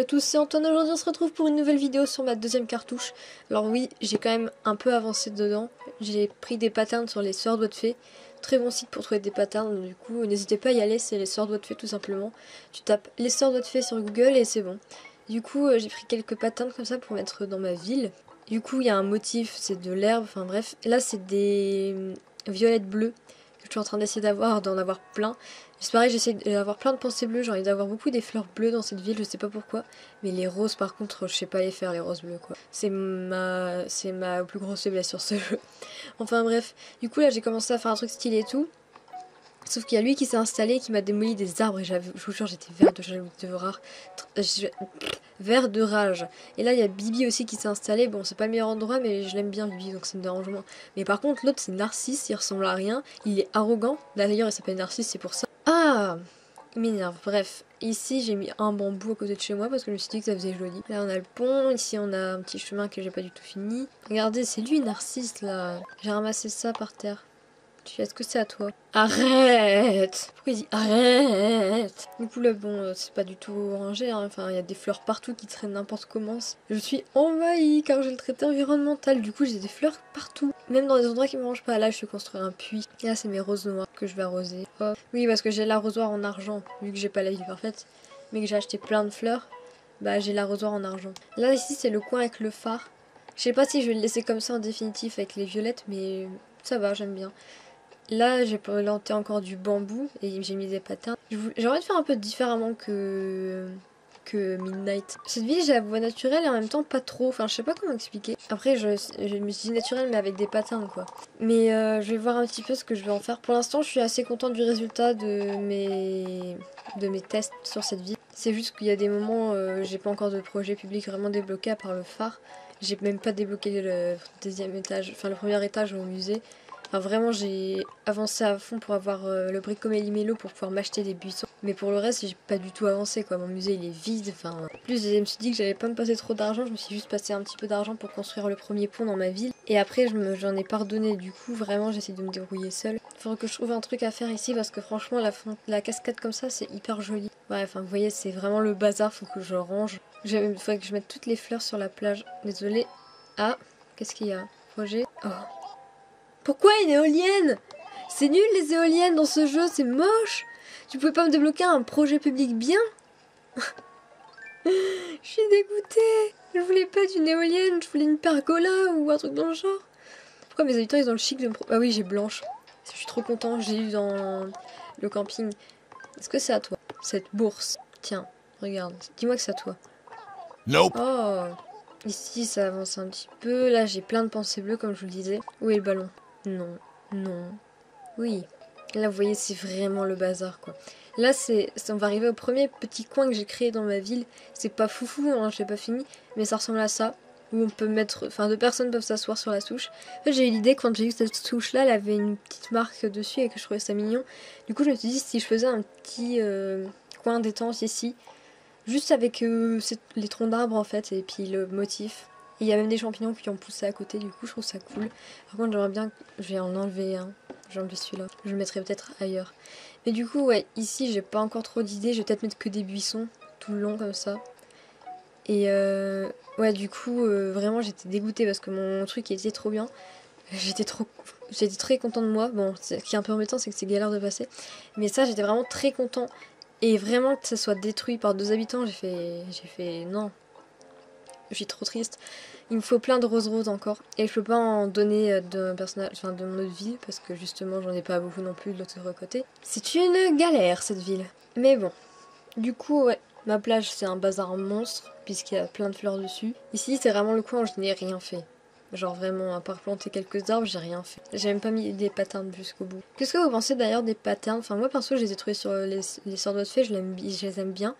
à tous, c'est Antoine. Aujourd'hui on se retrouve pour une nouvelle vidéo sur ma deuxième cartouche. Alors oui, j'ai quand même un peu avancé dedans. J'ai pris des patterns sur les sœurs doigts de fée. Très bon site pour trouver des patterns, donc du coup n'hésitez pas à y aller, c'est les sœurs doigts de fée tout simplement. Tu tapes les sœurs doigts de fée sur Google et c'est bon. Du coup j'ai pris quelques patterns comme ça pour mettre dans ma ville. Du coup il y a un motif, c'est de l'herbe, enfin bref. Là c'est des violettes bleues que je suis en train d'essayer d'en avoir plein. C'est pareil, j'essaie d'avoir plein de pensées bleues, j'ai envie d'avoir beaucoup des fleurs bleues dans cette ville, je sais pas pourquoi. Mais les roses par contre, je sais pas les faire les roses bleues quoi. C'est ma plus grosse faiblesse sur ce jeu. Enfin bref, du coup là j'ai commencé à faire un truc stylé et tout. Sauf qu'il y a lui qui s'est installé, qui m'a démoli des arbres et je vous jure j'étais vert de rage. Et là il y a Bibi aussi qui s'est installé, bon c'est pas le meilleur endroit mais je l'aime bien Bibi donc ça me dérange moins. Mais par contre l'autre c'est Narcisse, il ressemble à rien, il est arrogant, d'ailleurs il s'appelle Narcisse c'est pour ça. Ah, il m'énerve. Bref, ici j'ai mis un bambou à côté de chez moi parce que je me suis dit que ça faisait joli. Là on a le pont, ici on a un petit chemin que j'ai pas du tout fini. Regardez, c'est lui Narcisse là. J'ai ramassé ça par terre. Est-ce que c'est à toi? Arrête! Pourquoi il dit arrête? Du coup là bon c'est pas du tout rangé hein. Enfin il y a des fleurs partout qui traînent n'importe comment. Je suis envahie car j'ai le traité environnemental. Du coup j'ai des fleurs partout. Même dans des endroits qui me rangent pas. Là je vais construire un puits. Et là c'est mes roses noires que je vais arroser. Oh. Oui parce que j'ai l'arrosoir en argent. Vu que j'ai pas la vie parfaite. Mais que j'ai acheté plein de fleurs. Bah j'ai l'arrosoir en argent. Là ici c'est le coin avec le phare. Je sais pas si je vais le laisser comme ça en définitif avec les violettes. Mais ça va, j'aime bien. Là, j'ai planté encore du bambou et j'ai mis des patins. J'ai envie de faire un peu différemment que Midnight. Cette ville, j'ai la voie naturelle et en même temps pas trop. Enfin, je sais pas comment expliquer. Après, je me suis dit naturelle mais avec des patins quoi. Mais je vais voir un petit peu ce que je vais en faire. Pour l'instant, je suis assez contente du résultat de mes tests sur cette ville. C'est juste qu'il y a des moments, j'ai pas encore de projet public vraiment débloqué à part le phare. J'ai même pas débloqué le deuxième étage, enfin le premier étage au musée. Enfin vraiment j'ai avancé à fond pour avoir le bricoméli méli-mélo pour pouvoir m'acheter des buissons. Mais pour le reste j'ai pas du tout avancé quoi, mon musée il est vide. Enfin, en plus je me suis dit que j'allais pas me passer trop d'argent, je me suis juste passé un petit peu d'argent pour construire le premier pont dans ma ville. Et après j'en ai pardonné du coup, vraiment j'essaie de me débrouiller seule. Il faudrait que je trouve un truc à faire ici parce que franchement la cascade comme ça c'est hyper joli. Ouais enfin vous voyez c'est vraiment le bazar, faut que je range. Il faudrait que je mette toutes les fleurs sur la plage, désolée. Ah, qu'est-ce qu'il y a? Projet. Oh. Pourquoi une éolienne? C'est nul les éoliennes dans ce jeu, c'est moche. Tu pouvais pas me débloquer un projet public bien? Je suis dégoûtée. Je voulais pas d'une éolienne, je voulais une pergola ou un truc dans le genre. Pourquoi mes habitants ils ont le chic de me... Ah oui j'ai Blanche. Je suis trop content, j'ai eu dans le camping. Est-ce que c'est à toi? Cette bourse. Tiens, regarde, dis-moi que c'est à toi. Nope. Oh, ici ça avance un petit peu. Là j'ai plein de pensées bleues comme je vous le disais. Où est le ballon? Non, non, oui. Là, vous voyez, c'est vraiment le bazar, quoi. Là, on va arriver au premier petit coin que j'ai créé dans ma ville. C'est pas foufou, hein, je l'ai pas fini, mais ça ressemble à ça. Où on peut mettre... Enfin, deux personnes peuvent s'asseoir sur la souche. En fait, j'ai eu l'idée, quand j'ai eu cette souche-là, elle avait une petite marque dessus et que je trouvais ça mignon. Du coup, je me suis dit, si je faisais un petit coin détente ici, juste avec les troncs d'arbres, en fait, et puis le motif... Il y a même des champignons qui ont poussé à côté, du coup je trouve ça cool. Par contre j'aimerais bien, je vais en enlever un, j'ai enlevé celui-là, je le mettrai peut-être ailleurs. Mais du coup ouais, ici j'ai pas encore trop d'idées, je vais peut-être mettre que des buissons tout le long comme ça. Et ouais du coup vraiment j'étais dégoûtée parce que mon truc était trop bien. J'étais très contente de moi, bon ce qui est un peu embêtant c'est que c'est galère de passer. Mais ça j'étais vraiment très content. Et vraiment que ça soit détruit par 2 habitants, j'ai fait non. Je suis trop triste. Il me faut plein de roses encore. Et je peux pas en donner de personnage, enfin de mon autre ville, parce que justement j'en ai pas beaucoup non plus de l'autre côté. C'est une galère cette ville. Mais bon. Du coup, ouais. Ma plage c'est un bazar monstre, puisqu'il y a plein de fleurs dessus. Ici c'est vraiment le coin où je n'ai rien fait. Genre vraiment, à part planter quelques arbres, j'ai rien fait. J'ai même pas mis des patterns jusqu'au bout. Qu'est-ce que vous pensez d'ailleurs des patterns? Enfin moi perso je les ai trouvés sur les sœurs doigts de fée, je les aime bien.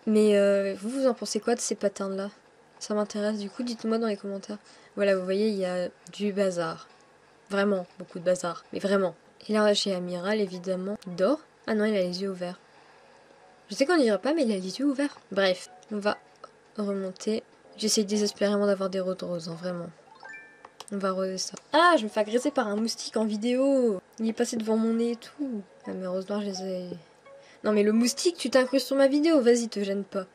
Mais vous en pensez quoi de ces patterns là? Ça m'intéresse, du coup dites-moi dans les commentaires. Voilà, vous voyez, il y a du bazar. Vraiment, beaucoup de bazar. Mais vraiment. Et là, j'ai Amiral, évidemment. Il dort? Ah non, il a les yeux ouverts. Je sais qu'on dirait pas, mais il a les yeux ouverts. Bref, on va remonter. J'essaye désespérément d'avoir des roses, hein, vraiment. On va arroser ça. Ah, je me fais agresser par un moustique en vidéo. Il est passé devant mon nez et tout. Ah, mes roses noires, je les ai... Non mais le moustique, tu t'incrustes sur ma vidéo, vas-y, te gêne pas.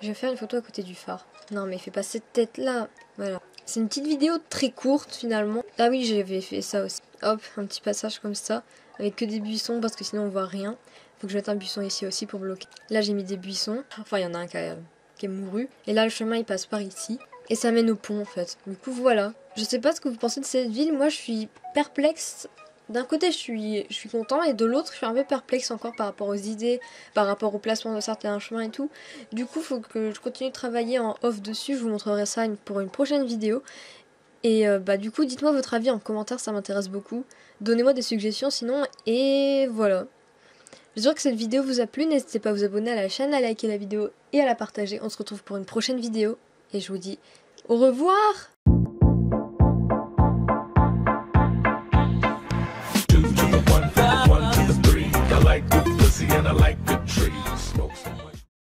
Je vais faire une photo à côté du phare. Non mais fais pas cette tête là. Voilà. C'est une petite vidéo très courte finalement. Ah oui, j'avais fait ça aussi. Hop, un petit passage comme ça. Avec que des buissons parce que sinon on voit rien. Faut que je mette un buisson ici aussi pour bloquer. Là j'ai mis des buissons. Enfin il y en a un qui est mouru. Et là le chemin il passe par ici. Et ça mène au pont en fait. Du coup voilà. Je sais pas ce que vous pensez de cette ville. Moi je suis perplexe. D'un côté je suis content et de l'autre je suis un peu perplexe encore par rapport aux idées, par rapport au placement de certains chemins et tout. Du coup faut que je continue de travailler en off dessus, je vous montrerai ça pour une prochaine vidéo. Et bah du coup dites-moi votre avis en commentaire, ça m'intéresse beaucoup. Donnez-moi des suggestions sinon et voilà. J'espère que cette vidéo vous a plu, n'hésitez pas à vous abonner à la chaîne, à liker la vidéo et à la partager. On se retrouve pour une prochaine vidéo et je vous dis au revoir.